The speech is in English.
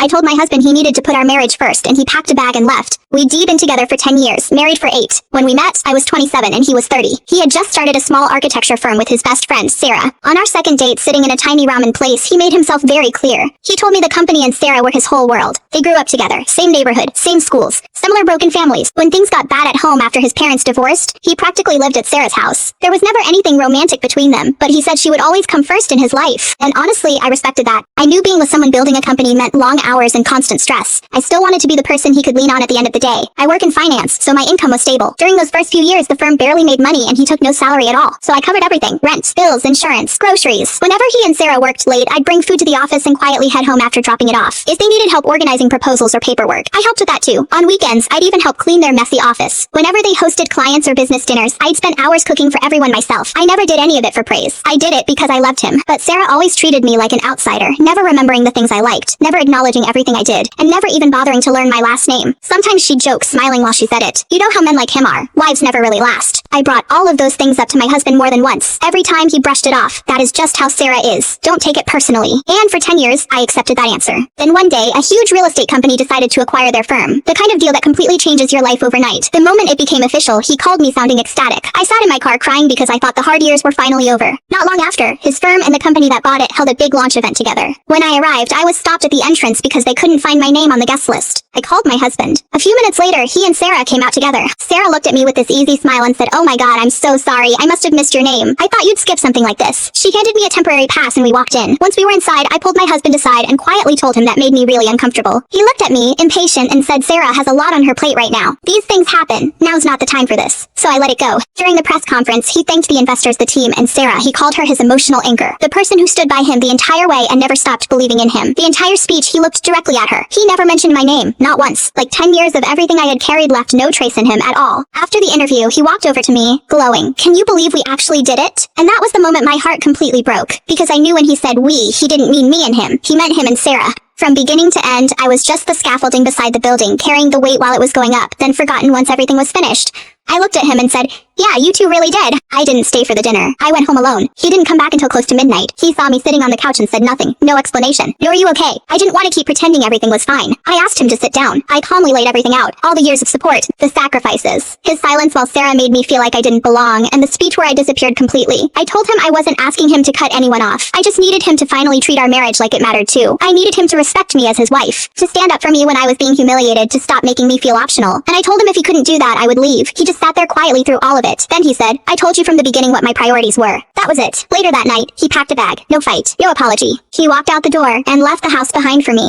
I told my husband he needed to put our marriage first, and he packed a bag and left. We'd been together for 10 years, married for 8. When we met, I was 27 and he was 30. He had just started a small architecture firm with his best friend, Sarah. On our second date, sitting in a tiny ramen place, he made himself very clear. He told me the company and Sarah were his whole world. They grew up together, same neighborhood, same schools, similar broken families. When things got bad at home after his parents divorced, he practically lived at Sarah's house. There was never anything romantic between them, but he said she would always come first in his life. And honestly, I respected that. I knew being with someone building a company meant long hours and constant stress. I still wanted to be the person he could lean on at the end of the day. I work in finance, so my income was stable. During those first few years, the firm barely made money and he took no salary at all. So I covered everything: rent, bills, insurance, groceries. Whenever he and Sarah worked late, I'd bring food to the office and quietly head home after dropping it off. If they needed help organizing proposals or paperwork, I helped with that too. On weekends, I'd even help clean their messy office. Whenever they hosted clients or business dinners, I'd spend hours cooking for everyone myself. I never did any of it for praise. I did it because I loved him. But Sarah always treated me like an outsider, never remembering the things I liked, never acknowledging everything I did, and never even bothering to learn my last name. Sometimes she'd joke, smiling while she said it. You know how men like him are. Wives never really last. I brought all of those things up to my husband more than once. Every time he brushed it off. That is just how Sarah is. Don't take it personally. And for 10 years, I accepted that answer. Then one day, a huge real estate company decided to acquire their firm. The kind of deal that completely changes your life overnight. The moment it became official, he called me sounding ecstatic. I sat in my car crying because I thought the hard years were finally over. Not long after, his firm and the company that bought it held a big launch event together. When I arrived, I was stopped at the entrance because they couldn't find my name on the guest list. I called my husband. A few minutes later, he and Sarah came out together. Sarah looked at me with this easy smile and said, "Oh my God, I'm so sorry. I must have missed your name. I thought you'd skip something like this." She handed me a temporary pass and we walked in. Once we were inside, I pulled my husband aside and quietly told him that made me really uncomfortable. He looked at me, impatient, and said, "Sarah has a lot on her plate right now. These things happen. Now's not the time for this." So I let it go. During the press conference, he thanked the investors, the team, and Sarah. He called her his emotional anchor, the person who stood by him the entire way and never stopped believing in him. The entire speech, he looked directly at her. He never mentioned my name, not once. Like 10 years of everything I had carried left no trace in him at all. After the interview, he walked over to me, glowing. "Can you believe we actually did it?" And that was the moment my heart completely broke. Because I knew when he said we, he didn't mean me and him. He meant him and Sarah. From beginning to end, I was just the scaffolding beside the building, carrying the weight while it was going up, then forgotten once everything was finished. I looked at him and said, "Yeah, you two really did." I didn't stay for the dinner. I went home alone. He didn't come back until close to midnight. He saw me sitting on the couch and said nothing. No explanation. "Are you okay?" I didn't want to keep pretending everything was fine. I asked him to sit down. I calmly laid everything out. All the years of support. The sacrifices. His silence while Sarah made me feel like I didn't belong, and the speech where I disappeared completely. I told him I wasn't asking him to cut anyone off. I just needed him to finally treat our marriage like it mattered too. I needed him to respect me as his wife. To stand up for me when I was being humiliated, to stop making me feel optional. And I told him if he couldn't do that, I would leave. He just sat there quietly through all of it. Then he said, "I told you from the beginning what my priorities were." That was it. Later that night, he packed a bag. No fight. No apology. He walked out the door and left the house behind for me.